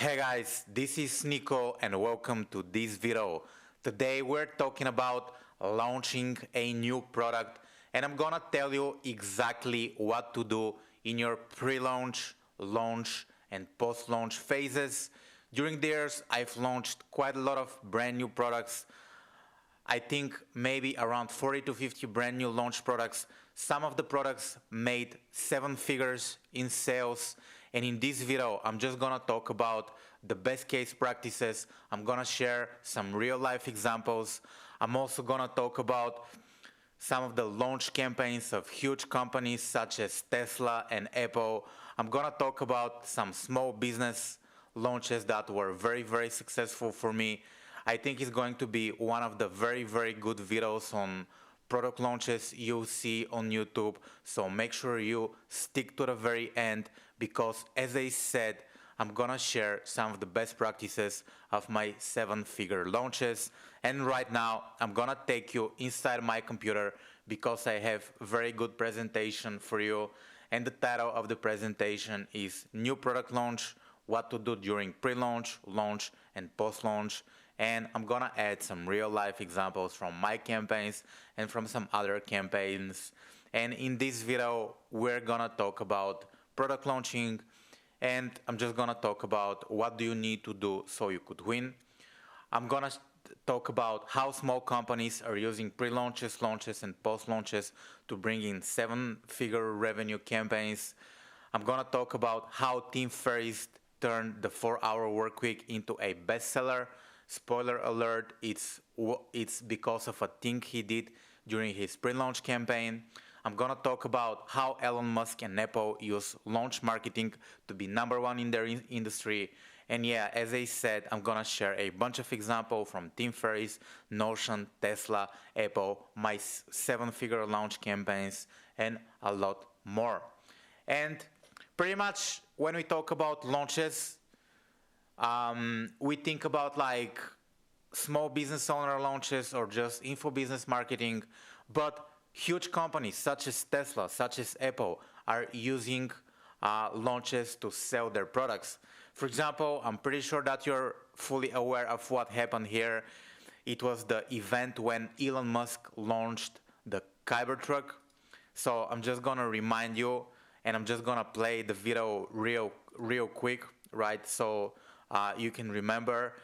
Hey guys, this is Niko and welcome to this video. Today we're talking about launching a new product and I'm gonna tell you exactly what to do in your pre-launch, launch and post-launch phases. During the years I've launched quite a lot of brand new products. I think maybe around 40 to 50 brand new launch products. Some of the products made 7 figures in sales. And in this video, I'm just gonna talk about the best case practices. I'm gonna share some real life examples. I'm also gonna talk about some of the launch campaigns of huge companies such as Tesla and Apple. I'm gonna talk about some small business launches that were very successful for me. I think it's going to be one of the very good videos on product launches you'll see on YouTube. So make sure you stick to the very end because as I said, I'm gonna share some of the best practices of my 7-figure launches. And right now, I'm gonna take you inside my computer because I have very good presentation for you. And the title of the presentation is New Product Launch, What to Do During Pre-Launch, Launch, and Post-Launch. And I'm gonna add some real life examples from my campaigns and from some other campaigns. And in this video, we're gonna talk about product launching and I'm just gonna talk about what do you need to do so you could win. I'm gonna talk about how small companies are using pre-launches, launches, and post-launches to bring in 7-figure revenue campaigns. I'm gonna talk about how Team Ferris turned the 4-hour work week into a bestseller. Spoiler alert, it's because of a thing he did during his pre-launch campaign. I'm gonna talk about how Elon Musk and Apple use launch marketing to be #1 in their industry. And yeah, as I said, I'm gonna share a bunch of examples from Tim Ferriss, Notion, Tesla, Apple, my 7-figure launch campaigns, and a lot more. And pretty much when we talk about launches, we think about like small business owner launches or just info business marketing, but huge companies such as Tesla, such as Apple are using launches to sell their products. For example, I'm pretty sure that you're fully aware of what happened here. It was the event when Elon Musk launched the Cybertruck. So I'm just gonna remind you and I'm just gonna play the video real quick, right? So you can remember.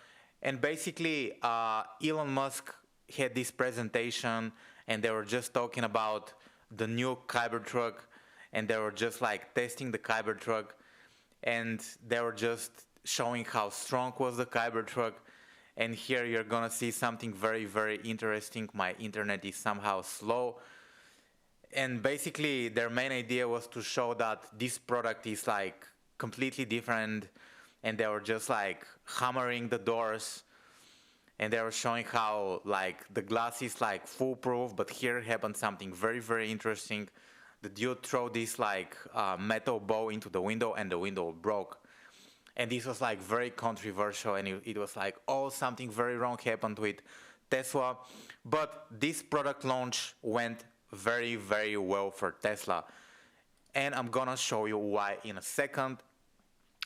And basically, Elon Musk had this presentation and they were just talking about the new Cybertruck and they were just like testing the Cybertruck and they were just showing how strong was the Cybertruck. And here you're gonna see something very interesting. My internet is somehow slow. And basically their main idea was to show that this product is like completely different and they were just like hammering the doors and they were showing how like the glass is like foolproof, but here happened something very interesting. The dude threw this like metal ball into the window and the window broke. And this was like very controversial and it was like, oh, something very wrong happened with Tesla. But this product launch went very well for Tesla. And I'm gonna show you why in a second.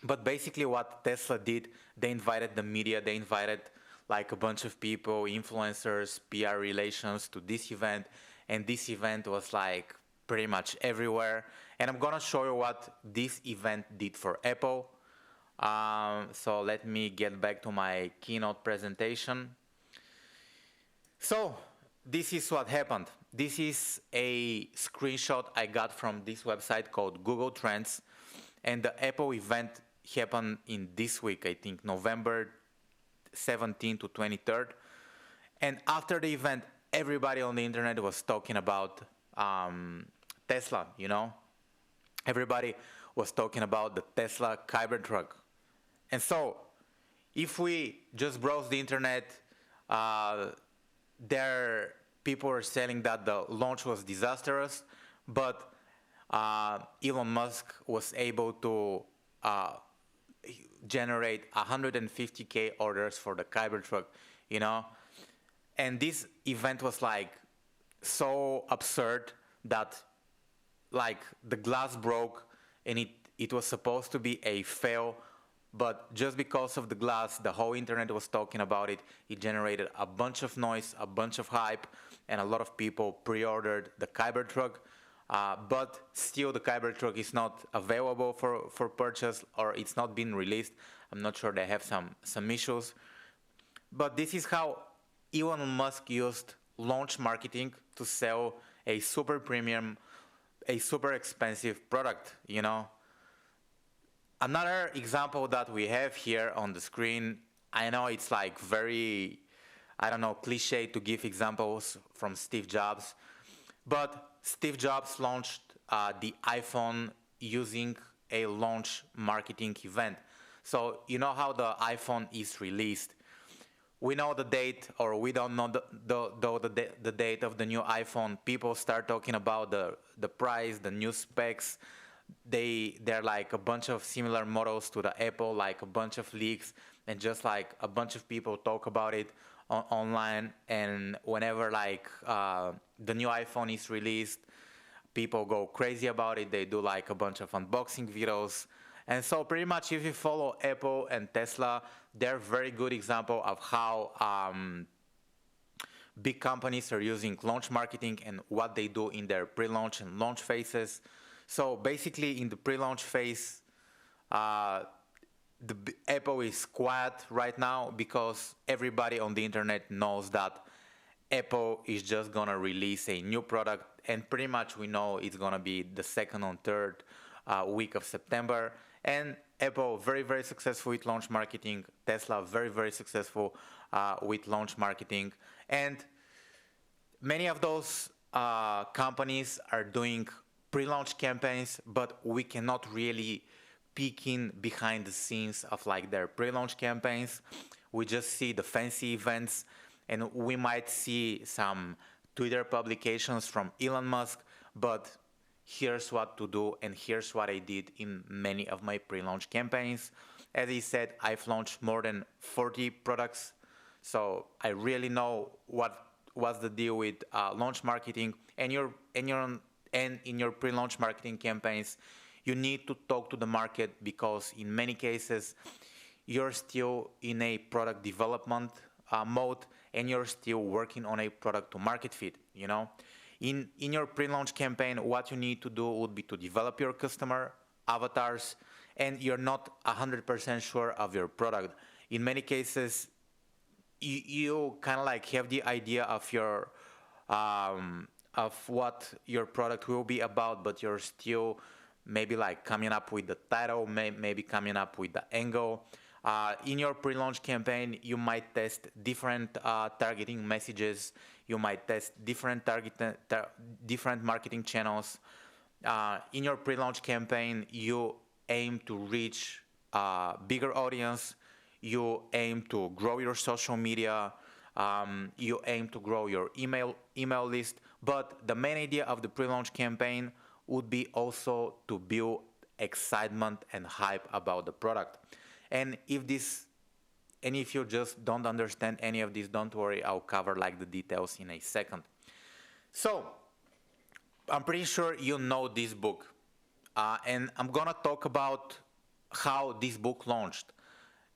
But basically what Tesla did, they invited the media, they invited like a bunch of people, influencers, PR relations to this event. And this event was like pretty much everywhere. And I'm gonna show you what this event did for Apple. So let me get back to my keynote presentation. So this is what happened. This is a screenshot I got from this website called Google Trends. And the Apple event happened in this week, I think, November 17th to 23rd. And after the event, everybody on the internet was talking about Tesla, you know? Everybody was talking about the Tesla Cybertruck. And so, if we just browse the internet, people are saying that the launch was disastrous, but Elon Musk was able to generate 150K orders for the Cybertruck, you know? And this event was like so absurd that like the glass broke and it was supposed to be a fail, But just because of the glass, the whole internet was talking about it. It generated a bunch of noise, a bunch of hype, and a lot of people pre-ordered the Cybertruck. But still, the Cybertruck is not available for purchase, or it's not been released. I'm not sure, they have some issues. But this is how Elon Musk used launch marketing to sell a super premium, a super expensive product, you know. Another example that we have here on the screen, I know it's like very, I don't know, cliche to give examples from Steve Jobs, but Steve Jobs launched the iPhone using a launch marketing event. So you know how the iPhone is released. We know the date, or we don't know the date of the new iPhone. People start talking about the price, the new specs. They're like a bunch of similar models to the Apple, like a bunch of leaks, and just like a bunch of people talk about it online. And whenever like the new iPhone is released, people go crazy about it. They do like a bunch of unboxing videos. And so pretty much if you follow Apple and Tesla, they're very good example of how big companies are using launch marketing and what they do in their pre-launch and launch phases. So basically in the pre-launch phase, Apple is quiet right now because everybody on the internet knows that Apple is just gonna release a new product, and pretty much we know it's gonna be the second or third week of September. And Apple very, very successful with launch marketing. Tesla very, very successful with launch marketing. And many of those companies are doing pre-launch campaigns, but we cannot really peek in behind the scenes of like their pre-launch campaigns. We just see the fancy events, and we might see some Twitter publications from Elon Musk, but here's what to do, and here's what I did in many of my pre-launch campaigns. As he said, I've launched more than 40 products, so I really know what's the deal with launch marketing. And in your pre-launch marketing campaigns, you need to talk to the market, because in many cases you're still in a product development mode, and you're still working on a product to market fit, you know. In your pre-launch campaign, what you need to do would be to develop your customer avatars, and you're not 100% sure of your product. In many cases, you kind of like have the idea of your of what your product will be about, but you're still maybe like coming up with the title, maybe coming up with the angle. In your pre-launch campaign, you might test different targeting messages. You might test different different marketing channels. In your pre-launch campaign, you aim to reach a bigger audience. You aim to grow your social media. You aim to grow your email list. But the main idea of the pre-launch campaign would be also to build excitement and hype about the product. And if you just don't understand any of this, don't worry, I'll cover like the details in a second. So I'm pretty sure you know this book, and I'm gonna talk about how this book launched.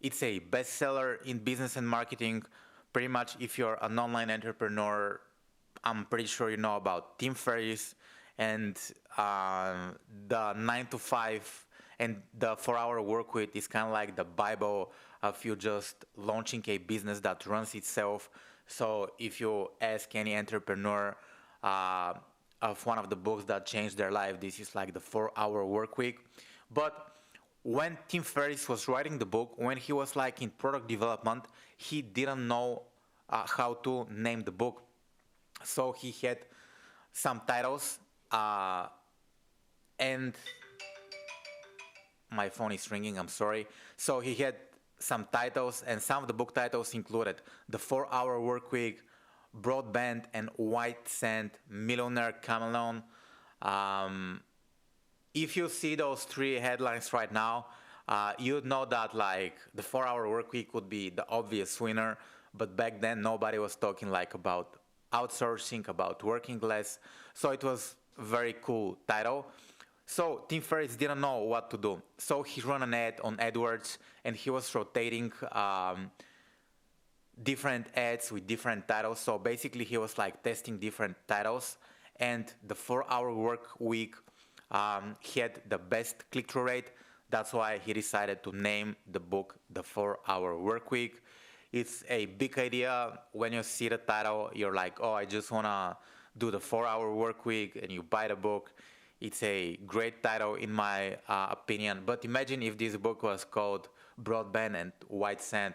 It's a bestseller in business and marketing. Pretty much if you're an online entrepreneur, I'm pretty sure you know about Tim Ferris and the 9 to 5 and the 4-hour work week is kind of like the Bible of you just launching a business that runs itself. So if you ask any entrepreneur of one of the books that changed their life, this is like the 4-hour work week. But when Tim Ferris was writing the book, when he was like in product development, he didn't know how to name the book. So he had some titles, and my phone is ringing, I'm sorry. So he had some titles, and some of the book titles included The 4-Hour Work Week, Broadband and White Sand, Millionaire Chameleon. If you see those three headlines right now, you'd know that like the 4-Hour Work Week would be the obvious winner, but back then nobody was talking like about outsourcing, about working less. So it was a very cool title. So Tim Ferris didn't know what to do. So he ran an ad on AdWords, and he was rotating different ads with different titles. So basically, he was like testing different titles, and the 4-hour work week he had the best click-through rate. That's why he decided to name the book The 4-Hour Work Week. It's a big idea. When you see the title, you're like, oh, I just want to do the 4-hour work week, and you buy the book. It's a great title in my opinion. But imagine if this book was called Broadband and White Sand.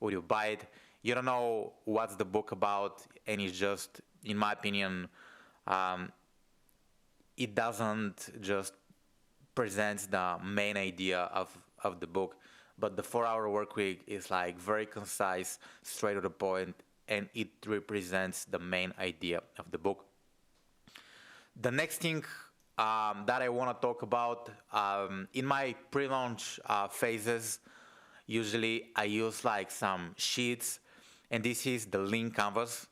Would you buy it? You don't know what's the book about, and it's just, in my opinion, um, it doesn't just presents the main idea of the book, but the 4-hour work week is like very concise, straight to the point, and it represents the main idea of the book. The next thing that I want to talk about, in my pre-launch phases, usually I use like some sheets, and this is the lean canvas.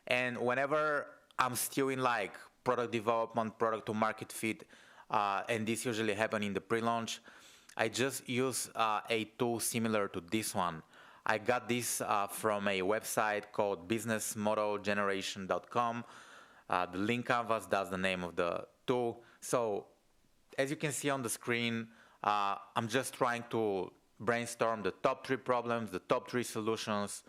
And whenever I'm still in like product development, product to market fit, and this usually happen in the pre-launch, I just use a tool similar to this one. I got this from a website called businessmodelgeneration.com. The lean canvas, that's the name of the tool. So as you can see on the screen, I'm just trying to brainstorm the top 3 problems, the top 3 solutions,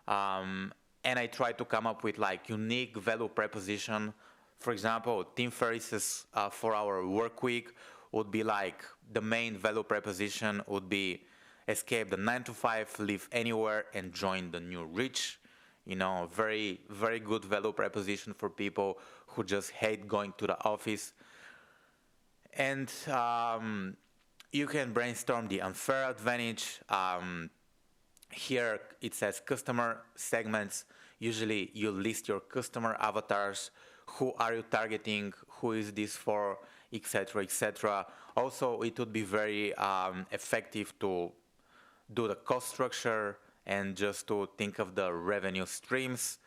and I try to come up with like unique value proposition. For example, Tim Ferriss's 4-hour work week would be like the main value proposition would be escape the 9 to 5, live anywhere, and join the new rich. You know, very, very good value proposition for people who just hate going to the office. And you can brainstorm the unfair advantage. Here it says customer segments. Usually you list your customer avatars. Who are you targeting? Who is this for? Etc. etc. Also, it would be very effective to do the cost structure and just to think of the revenue streams.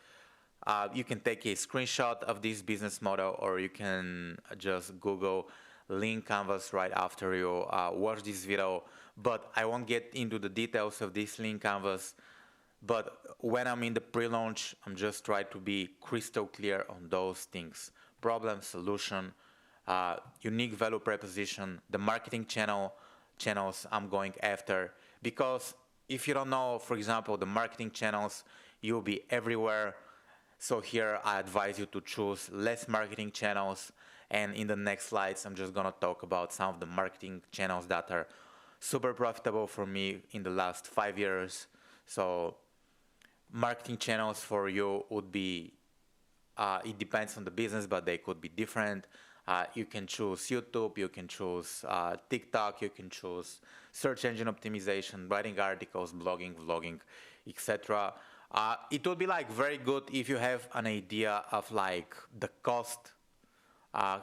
You can take a screenshot of this business model, or you can just Google lean canvas right after you watch this video. But I won't get into the details of this lean canvas. But when I'm in the pre-launch, I'm just trying to be crystal clear on those things. Problem, solution, unique value proposition, the marketing channels I'm going after. Because if you don't know, for example, the marketing channels, you'll be everywhere. So here I advise you to choose less marketing channels. And in the next slides, I'm just going to talk about some of the marketing channels that are super profitable for me in the last 5 years. So marketing channels for you would be, it depends on the business, but they could be different. You can choose YouTube, you can choose TikTok, you can choose search engine optimization, writing articles, blogging, vlogging, etc. It would be like very good if you have an idea of like the cost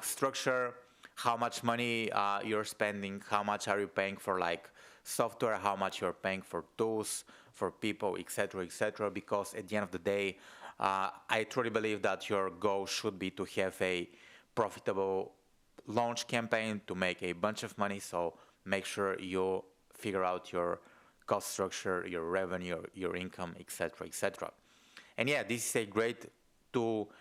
structure, how much money you're spending, how much are you paying for like software, how much you're paying for tools, for people, etc., etc. Because at the end of the day, I truly believe that your goal should be to have a profitable launch campaign to make a bunch of money. So make sure you figure out your cost structure, your revenue, your income, etc., etc. And yeah, this is a great tool.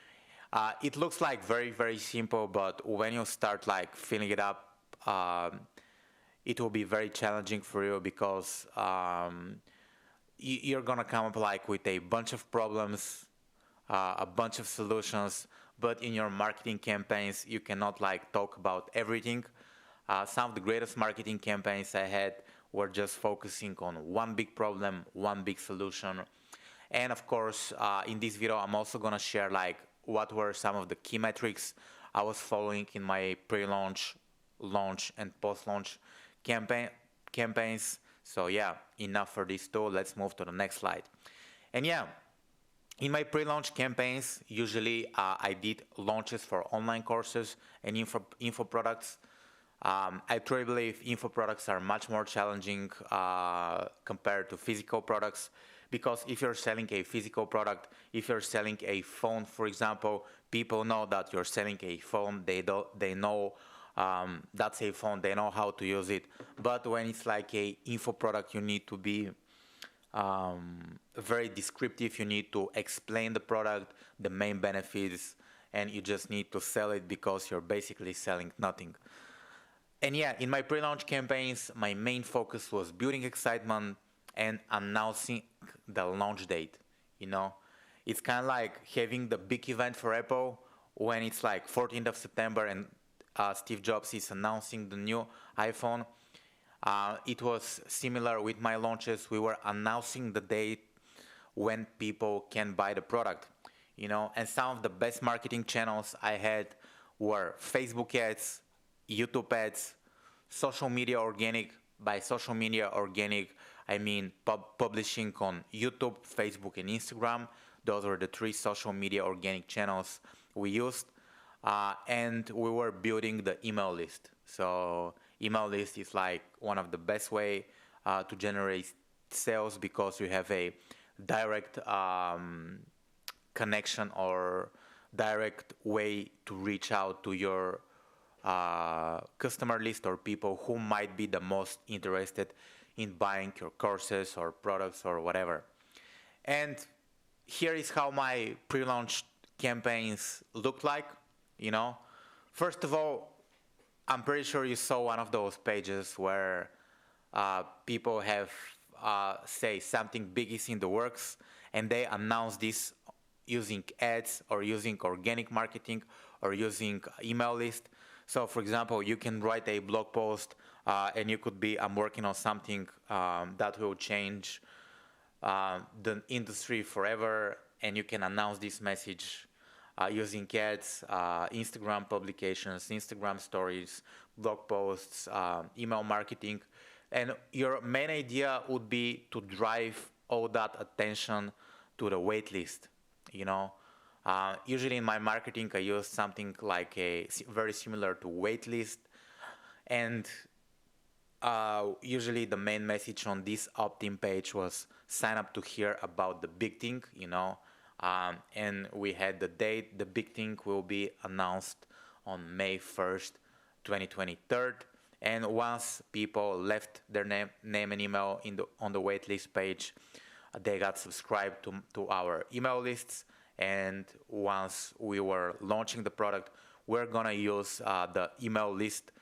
It looks like very, very simple, but when you start like filling it up, it will be very challenging for you because you're gonna come up like with a bunch of problems, a bunch of solutions, but in your marketing campaigns, you cannot like talk about everything. Some of the greatest marketing campaigns I had were just focusing on one big problem, one big solution. And of course, in this video, I'm also gonna share like what were some of the key metrics I was following in my pre-launch, launch, and post-launch campaigns. So yeah, enough for this tool. Let's move to the next slide. And yeah, in my pre-launch campaigns, usually I did launches for online courses and info products. I truly believe info products are much more challenging compared to physical products, because if you're selling a physical product, if you're selling a phone, for example, people know that you're selling a phone. They know That's a phone, they know how to use it. But when it's like a info product, you need to be very descriptive. You need to explain the product, the main benefits, and you just need to sell it because you're basically selling nothing. And yeah, in my pre-launch campaigns, my main focus was building excitement and announcing the launch date. You know, it's kind of like having the big event for Apple when it's like 14th of September and Steve Jobs is announcing the new iPhone. It was similar with my launches. We were announcing the date when people can buy the product, you know. And some of the best marketing channels I had were Facebook ads, YouTube ads, social media organic. By social media organic, I mean publishing on YouTube, Facebook, and Instagram. Those were the three social media organic channels we used. And we were building the email list. So email list is like one of the best way to generate sales because you have a direct connection or direct way to reach out to your customer list or people who might be the most interested in buying your courses or products or whatever. And here is how my pre-launch campaigns looked like, you know. First of all, I'm pretty sure you saw one of those pages where people have say something big is in the works and they announce this using ads or using organic marketing or using email list. So for example, you can write a blog post and you could be, I'm working on something that will change the industry forever, and you can announce this message using ads, Instagram publications, Instagram stories, blog posts, email marketing. And your main idea would be to drive all that attention to the wait list, you know. Usually in my marketing, I use something like very similar to wait list. And usually the main message on this opt-in page was sign up to hear about the big thing, you know. And we had the date. The big thing will be announced on May 1st, 2023. And once people left their name and email on the waitlist page, they got subscribed to our email lists. And once we were launching the product, we're gonna use the email list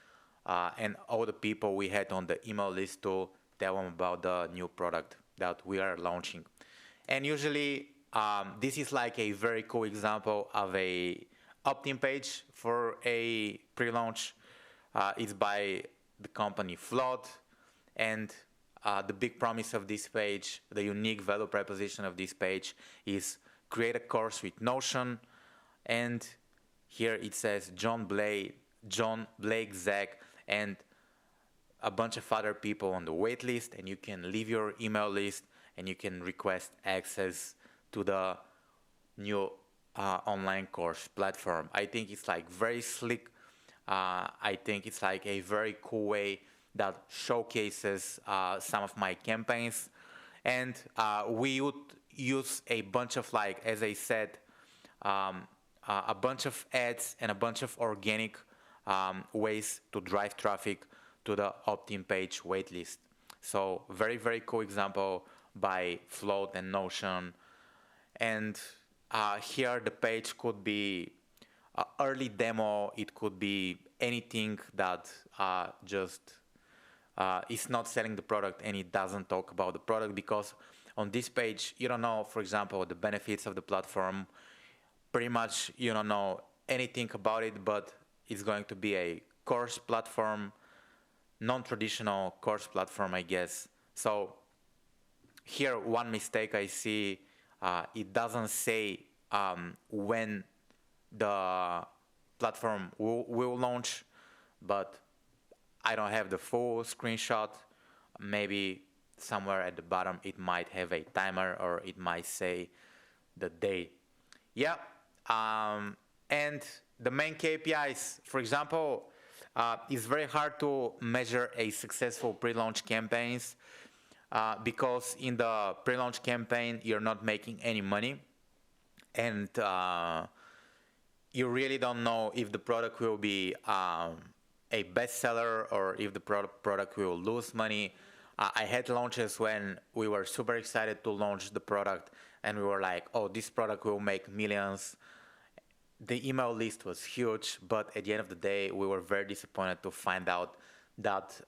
and all the people we had on the email list to tell them about the new product that we are launching. And usually this is like a very cool example of a opt-in page for a pre-launch. It's by the company Float, and the big promise of this page, the unique value proposition of this page is create a course with Notion. And here it says John, Blake, Zach, and a bunch of other people on the wait list, and you can leave your email list and you can request access to the new online course platform. I think it's like very slick. I think it's like a very cool way that showcases some of my campaigns. And we would use a bunch of, like, as I said, a bunch of ads and a bunch of organic ways to drive traffic to the opt-in page waitlist. So very, very cool example by Float and Notion. And here the page could be early demo. It could be anything that just is not selling the product and it doesn't talk about the product, because on this page you don't know, for example, the benefits of the platform. Pretty much you don't know anything about it, but it's going to be a course platform, non-traditional course platform, I guess. So here one mistake I see, it doesn't say when the platform will launch, but I don't have the full screenshot. Maybe somewhere at the bottom it might have a timer, or it might say the date. Yeah, and the main KPIs, for example, it's very hard to measure a successful pre-launch campaigns because in the pre-launch campaign you're not making any money, and you really don't know if the product will be a bestseller or if the product will lose money. I had launches when we were super excited to launch the product and we were like, oh, this product will make millions. The email list was huge, but at the end of the day, we were very disappointed to find out that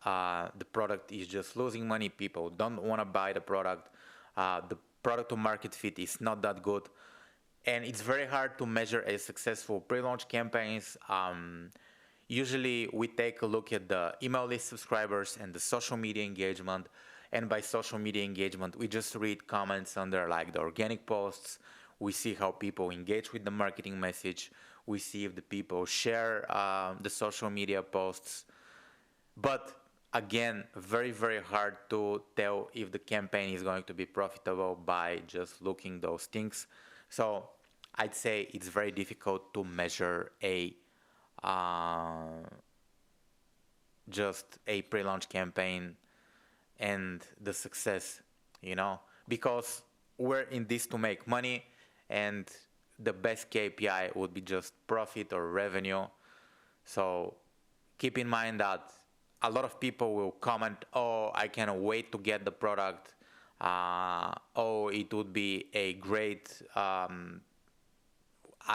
the product is just losing money. People don't want to buy the product. The product to market fit is not that good. And it's very hard to measure a successful pre-launch campaigns. Usually we take a look at the email list subscribers and the social media engagement. And by social media engagement, we just read comments under like the organic posts. We see how people engage with the marketing message. We see if the people share the social media posts. But again, very, very hard to tell if the campaign is going to be profitable by just looking those things. So I'd say it's very difficult to measure just a pre-launch campaign and the success, because we're in this to make money, and the best KPI would be just profit or revenue. So keep in mind that a lot of people will comment, oh, I cannot wait to get the product. Oh, it would be a great, I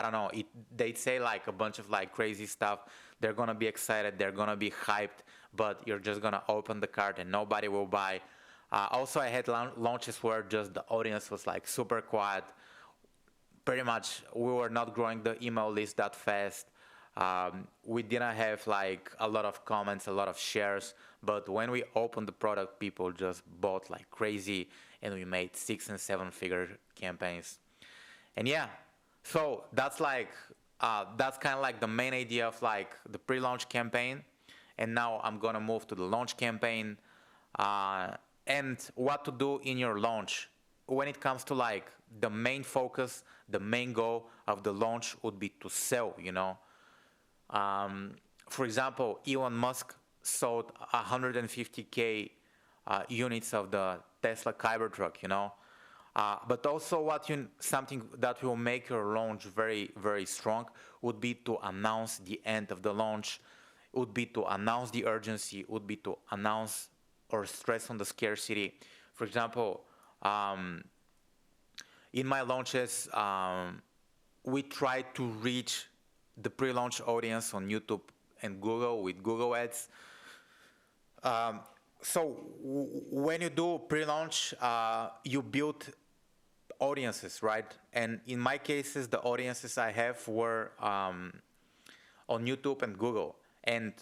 don't know, they'd say like a bunch of like crazy stuff. They're going to be excited. They're going to be hyped, but you're just going to open the cart and nobody will buy. Also, I had launches where just the audience was like super quiet. Pretty much we were not growing the email list that fast. We didn't have like a lot of comments, a lot of shares, but when we opened the product, people just bought like crazy and we made 6- and 7-figure campaigns. And yeah, so that's like, that's kind of like the main idea of like the pre-launch campaign. And now I'm gonna move to the launch campaign, and what to do in your launch. When it comes to like the main focus, the main goal of the launch would be to sell, For example, Elon Musk sold 150K units of the Tesla Cybertruck, But also something that will make your launch very, very strong would be to announce the end of the launch, would be to announce the urgency, would be to announce or stress on the scarcity. For example, in my launches, we try to reach the pre-launch audience on YouTube and Google with Google Ads. So when you do pre-launch, you build audiences, right? And in my cases, the audiences I have were on YouTube and Google. And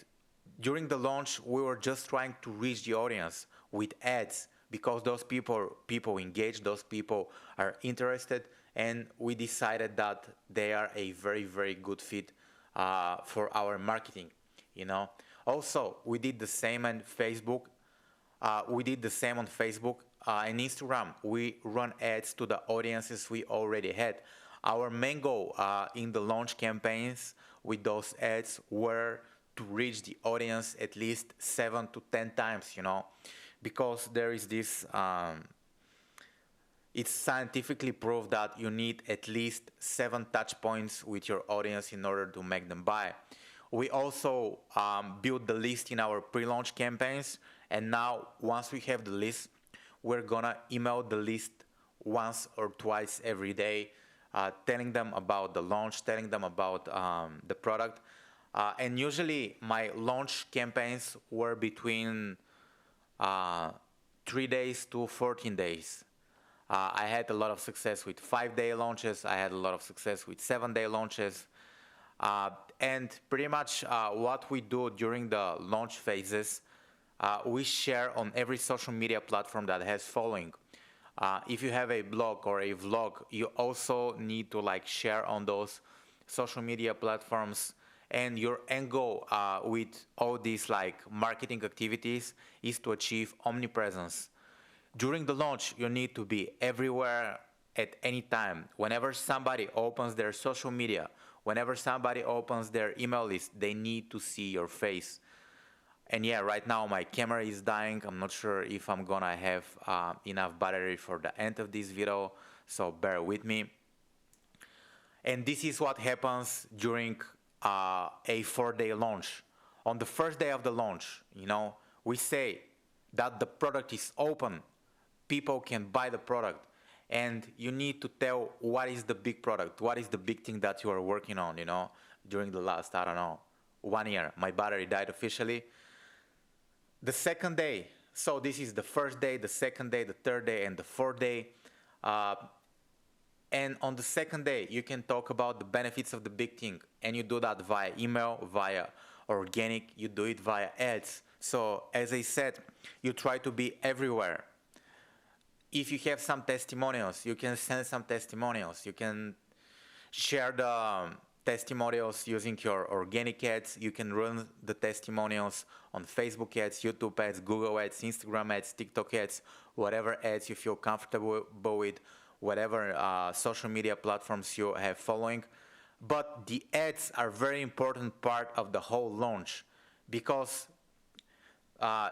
during the launch, we were just trying to reach the audience with ads because those people engage, those people are interested, and we decided that they are a very, very good fit for our marketing, Also, we did the same on Facebook. And Instagram. We run ads to the audiences we already had. Our main goal in the launch campaigns with those ads were to reach the audience at least 7 to 10 times, because there is this, it's scientifically proved that you need at least 7 touch points with your audience in order to make them buy. We also built the list in our pre-launch campaigns, and now once we have the list, we're gonna email the list once or twice every day, telling them about the launch, telling them about the product. And usually my launch campaigns were between 3 days to 14 days. I had a lot of success with 5-day launches. I had a lot of success with 7-day launches. And pretty much what we do during the launch phases, we share on every social media platform that has following. If you have a blog or a vlog, you also need to like share on those social media platforms. And your end goal with all these like marketing activities is to achieve omnipresence. During the launch, you need to be everywhere at any time. Whenever somebody opens their social media, whenever somebody opens their email list, they need to see your face. And yeah, right now my camera is dying. I'm not sure if I'm gonna have enough battery for the end of this video, so bear with me. And this is what happens during a 4-day launch. On the first day of the launch, we say that the product is open, people can buy the product, and you need to tell what is the big product, what is the big thing that you are working on, during the last, I don't know, 1 year. My battery died officially. The second day, so this is the first day, the second day, the third day, and the fourth day. And on the second day, you can talk about the benefits of the big thing. And you do that via email, via organic, you do it via ads. So as I said, you try to be everywhere. If you have some testimonials, you can send some testimonials. You can share the testimonials using your organic ads. You can run the testimonials on Facebook ads, YouTube ads, Google ads, Instagram ads, TikTok ads, whatever ads you feel comfortable with, whatever social media platforms you have following. But the ads are very important part of the whole launch, because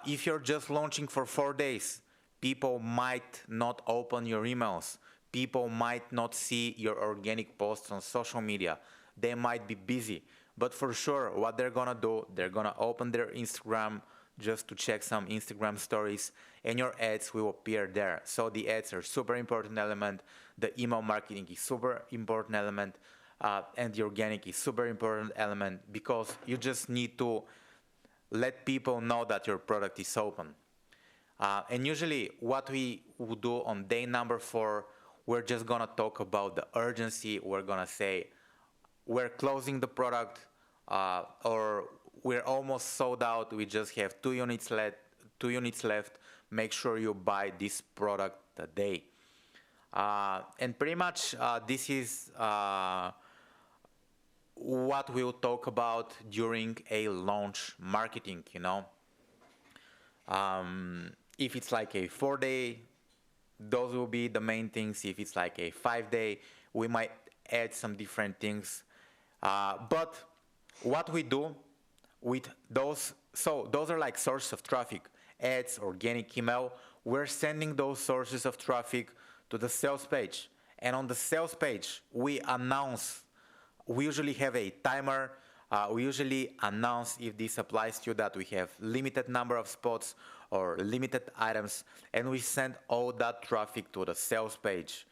if you're just launching for 4 days, people might not open your emails. People might not see your organic posts on social media. They might be busy. But for sure, what they're gonna do, they're gonna open their Instagram just to check some Instagram stories, and your ads will appear there. So the ads are super important element. The email marketing is super important element, and the organic is super important element, because you just need to let people know that your product is open. And usually what we would do on day number 4, we're just gonna talk about the urgency. We're gonna say we're closing the product, or we're almost sold out. We just have 2 units left. Make sure you buy this product today. And pretty much this is what we'll talk about during a launch marketing, If it's like a 4-day, those will be the main things. If it's like a 5-day, we might add some different things. But what we do with those, so those are like sources of traffic, ads, organic email. We're sending those sources of traffic to the sales page. And on the sales page, we usually have a timer. We usually announce, if this applies to you, that we have limited number of spots or limited items, and we send all that traffic to the sales page,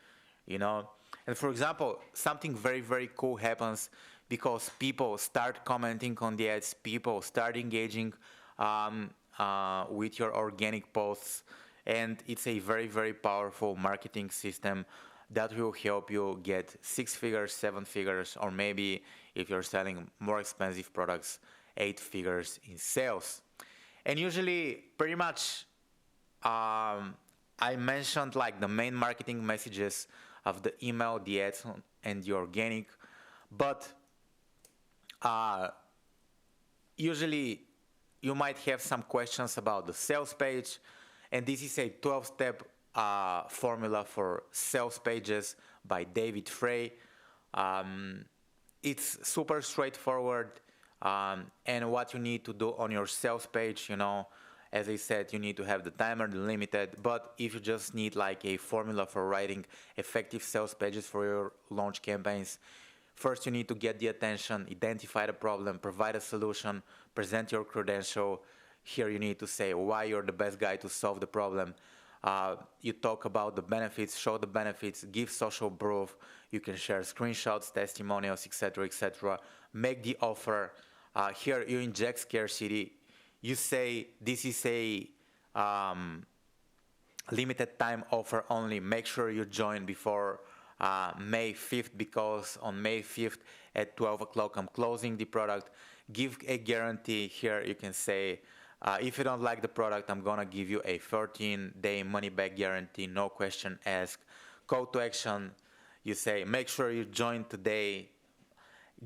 And for example, something very, very cool happens because people start commenting on the ads, people start engaging with your organic posts, and it's a very, very powerful marketing system that will help you get 6 figures, 7 figures, or maybe if you're selling more expensive products, 8 figures in sales. And usually, pretty much, I mentioned like the main marketing messages of the email, the ads, and the organic, but usually you might have some questions about the sales page, and this is a 12-step formula for sales pages by David Frey. It's super straightforward, and what you need to do on your sales page, as I said, you need to have the timer, the limited, but if you just need like a formula for writing effective sales pages for your launch campaigns, first you need to get the attention, identify the problem, provide a solution, present your credential. Here you need to say why you're the best guy to solve the problem. You talk about the benefits, show the benefits, give social proof. You can share screenshots, testimonials, etc., etc. Make the offer. Here you inject scarcity. You say this is a limited time offer only. Make sure you join before May 5th, because on May 5th at 12 o'clock I'm closing the product. Give a guarantee. Here you can say, if you don't like the product, I'm gonna give you a 14-day money-back guarantee, no question asked. Call to action, you say, make sure you join today.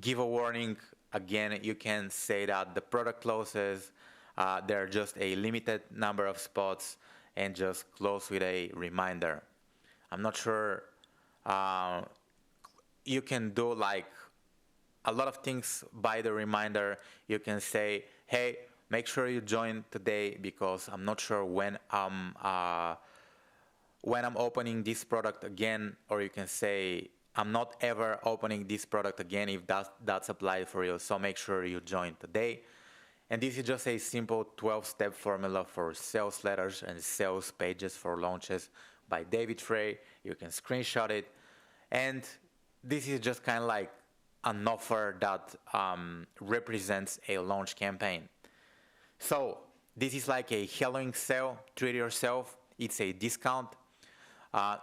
Give a warning. Again, you can say that the product closes, there are just a limited number of spots, and just close with a reminder. I'm not sure, you can do like a lot of things by the reminder. You can say, hey, make sure you join today, because I'm not sure when I'm opening this product again. Or you can say, I'm not ever opening this product again, if that's applied for you. So make sure you join today. And this is just a simple 12-step formula for sales letters and sales pages for launches by David Frey. You can screenshot it. And this is just kind of like an offer that represents a launch campaign. So this is like a Halloween sale. Treat yourself. It's a discount.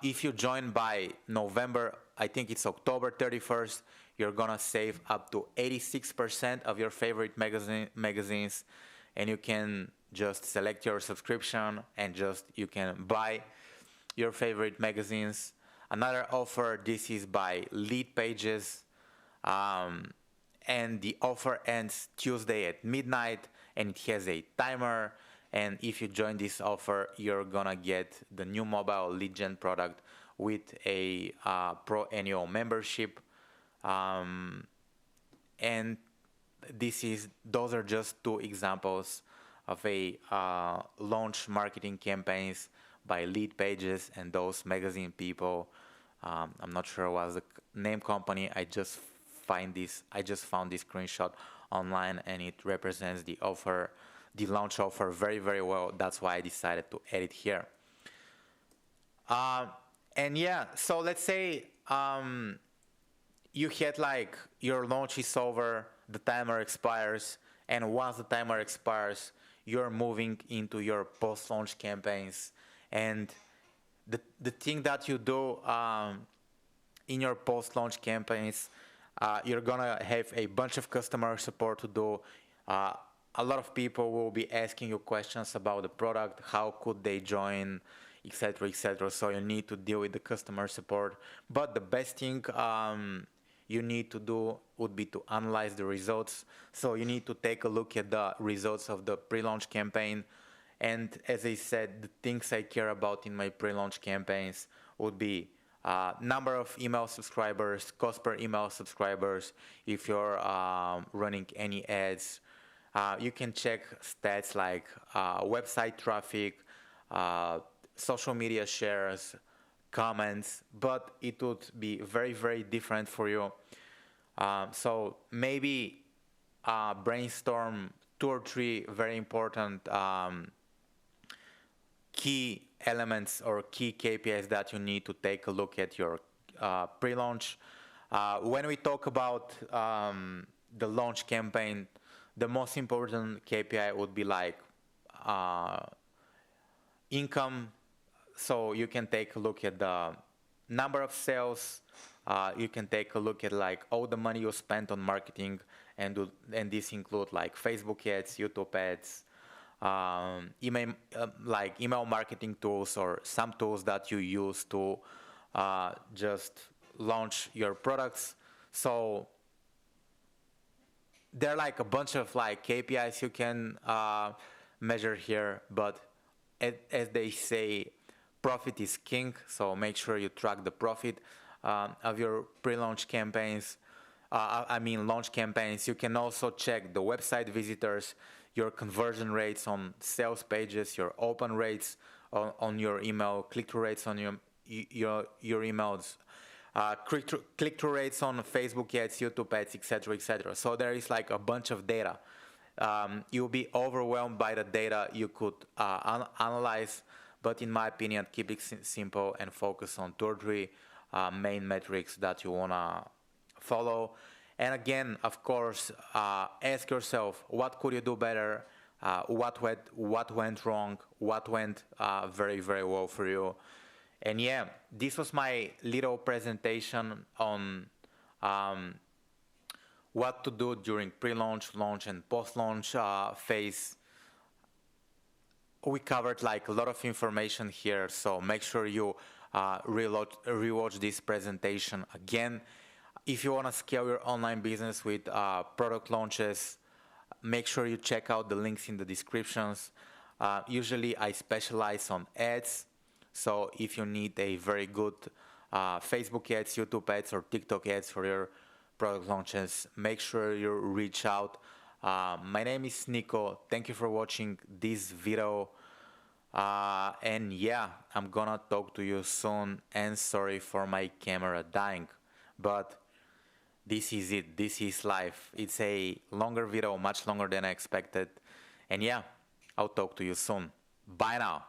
If you join by November, I think it's October 31st, you're gonna save up to 86% of your favorite magazines, and you can just select your subscription and just you can buy your favorite magazines. Another offer, this is by lead pages, and the offer ends Tuesday at midnight, and it has a timer. And if you join this offer, you're gonna get the new mobile lead gen product with a pro annual membership. And those are just two examples of a launch marketing campaigns by lead pages and those magazine people. I'm not sure what the name company. I just found this screenshot online, and it represents the offer, the launch offer very, very well. That's why I decided to add it here. And yeah, so let's say you had like your launch is over, the timer expires, and once the timer expires, you're moving into your post-launch campaigns. And the thing that you do in your post-launch campaigns, you're gonna have a bunch of customer support to do. A lot of people will be asking you questions about the product, how could they join, etc., etc. So you need to deal with the customer support. But the best thing you need to do would be to analyze the results. So you need to take a look at the results of the pre-launch campaign. And as I said, the things I care about in my pre-launch campaigns would be number of email subscribers, cost per email subscribers, if you're running any ads. You can check stats like website traffic, social media shares, comments, but it would be very, very different for you. So maybe brainstorm 2 or 3 very important key elements or key KPIs that you need to take a look at your pre-launch. When we talk about the launch campaign, the most important KPI would be like income. So you can take a look at the number of sales. You can take a look at like all the money you spent on marketing, and this include like Facebook ads, YouTube ads, email marketing tools, or some tools that you use to just launch your products. So there are like a bunch of like KPIs you can measure here, but as they say, profit is king. So make sure you track the profit of your pre-launch campaigns. Launch campaigns. You can also check the website visitors, your conversion rates on sales pages, your open rates on your email, click-through rates on your emails, click-through rates on Facebook ads, YouTube ads, etc., etc. So there is like a bunch of data. You'll be overwhelmed by the data you could analyze, but in my opinion, keep it simple and focus on 2 or 3 main metrics that you wanna follow. And again, of course, ask yourself, what could you do better? What went wrong? What went very, very well for you? And yeah, this was my little presentation on what to do during pre-launch, launch, and post-launch phase. We covered like a lot of information here, so make sure you rewatch this presentation again. If you want to scale your online business with product launches, make sure you check out the links in the descriptions. Usually I specialize on ads, so if you need a very good Facebook ads, YouTube ads, or TikTok ads for your product launches, make sure you reach out. My name is Niko. Thank you for watching this video. And yeah, I'm gonna talk to you soon, and sorry for my camera dying, but this is it. This is life. It's a longer video, much longer than I expected. And yeah, I'll talk to you soon. Bye now.